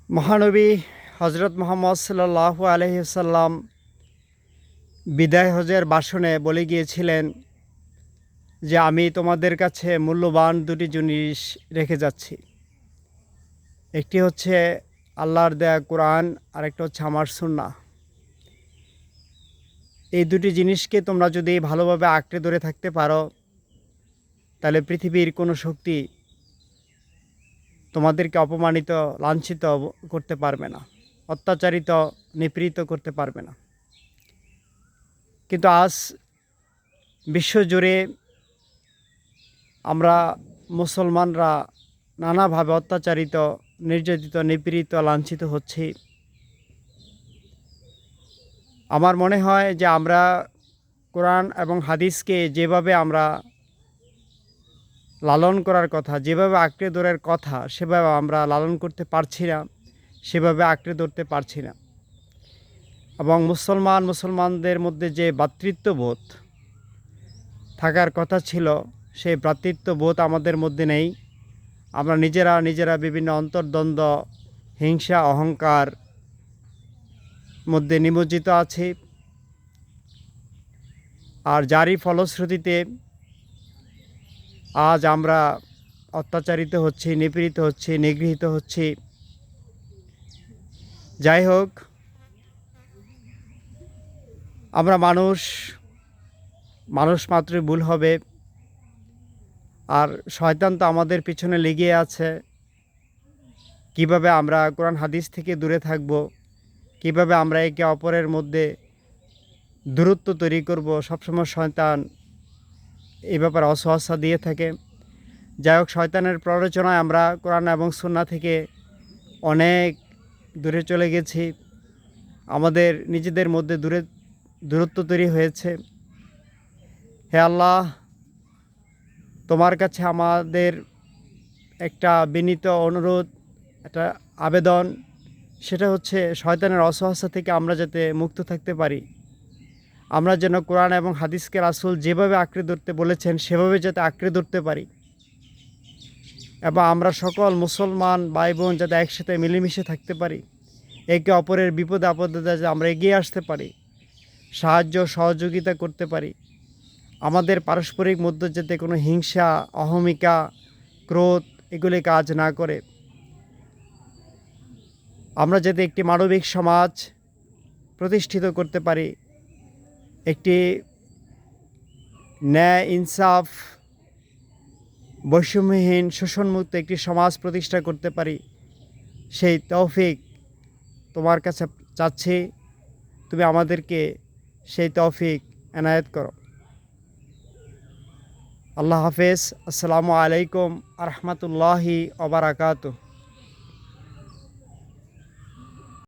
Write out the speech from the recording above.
মহানবী হজরত মুহাম্মদ সাল্লাল্লাহু আলাইহি সাল্লাম বিদায় হজের ভাষণে বলে গিয়েছিলেন যে আমি তোমাদের কাছে মূল্যবান দুটি জিনিস রেখে যাচ্ছি। একটি হচ্ছে আল্লাহর দেয়া কোরআন, আরেকটা হচ্ছে আমার সুন্নাহ। এই দুটি জিনিসকে তোমরা যদি ভালোভাবে আঁকড়ে ধরে থাকতে পারো, তাহলে পৃথিবীর কোনো শক্তি তোমাদেরকে অপমানিত, লাঞ্ছিত করতে পারবে না, অত্যাচারিত, নিপীড়িত করতে পারবে না। কিন্তু আজ বিশ্বজুড়ে আমরা মুসলমানরা নানাভাবে অত্যাচারিত, নির্যাতিত, নিপীড়িত, লাঞ্ছিত হচ্ছি। আমার মনে হয় যে আমরা কোরআন এবং হাদিসকে যেভাবে আমরা লালন করার কথা, যেভাবে আঁকড়ে ধরার কথা, সেভাবে আমরা লালন করতে পারছি না, সেভাবে আঁকড়ে ধরতে পারছি না। এবং মুসলমানদের মধ্যে যে ভ্রাতৃত্ববোধ থাকার কথা ছিল, সেই ভ্রাতৃত্ববোধ আমাদের মধ্যে নেই। আমরা নিজেরা বিভিন্ন অন্তর্দ্বন্দ্ব, হিংসা, অহংকার মধ্যে নিমজ্জিত আছি। আর যারই ফলশ্রুতিতে আজ আমরা অত্যাচারিত হচ্ছি, নিপীড়িত হচ্ছি, নিগৃহীত হচ্ছি। যাই হোক, আমরা মানুষ মাত্রই ভুল হবে। আর শয়তান তো আমাদের পিছনে লেগে আছে। কিভাবে আমরা কোরআন হাদিস থেকে দূরে থাকব, কিভাবে আমরা একে অপরের মধ্যে দূরত্ব তৈরি করব, সবসময় শয়তান এই ব্যাপারে অসহসা দিয়ে থাকে। যাই হোক, শয়তানের প্ররোচনায় আমরা কোরআন এবং সুন্নাহ থেকে অনেক দূরে চলে গেছি। আমাদের নিজেদের মধ্যে দূরত্ব তৈরি হয়েছে। হে আল্লাহ, তোমার কাছে আমাদের একটা বিনীত অনুরোধ, একটা আবেদন, সেটা হচ্ছে শয়তানের অসহসা থেকে আমরা যাতে মুক্ত থাকতে পারি। আমরা যেন কোরআন এবং হাদিসকে রাসূল যেভাবে আঁকড়ে ধরতে বলেছেন সেভাবে যাতে আঁকড়ে ধরতে পারি, এবং আমরা সকল মুসলমান ভাই বোন যাতে একসাথে মিলেমিশে থাকতে পারি, একে অপরের বিপদে আপদে যাতে আমরা এগিয়ে আসতে পারি, সাহায্য সহযোগিতা করতে পারি। আমাদের পারস্পরিক মধ্যে যাতে কোনো হিংসা, অহমিকা, ক্রোধ এগুলি কাজ না করে। আমরা যাতে একটি মানবিক সমাজ প্রতিষ্ঠিত করতে পারি, একটি ন্যায়, ইনসাফ, বৈষম্যহীন, শোষণমুক্ত একটি সমাজ প্রতিষ্ঠা করতে পারি, সেই তৌফিক তোমার কাছে চাচ্ছি। তুমি আমাদেরকে সেই তৌফিক এনায়েত করো। আল্লাহ হাফেজ। আসসালামু আলাইকুম আ রহমতুল্লাহি ওয়া বারাকাতুহু।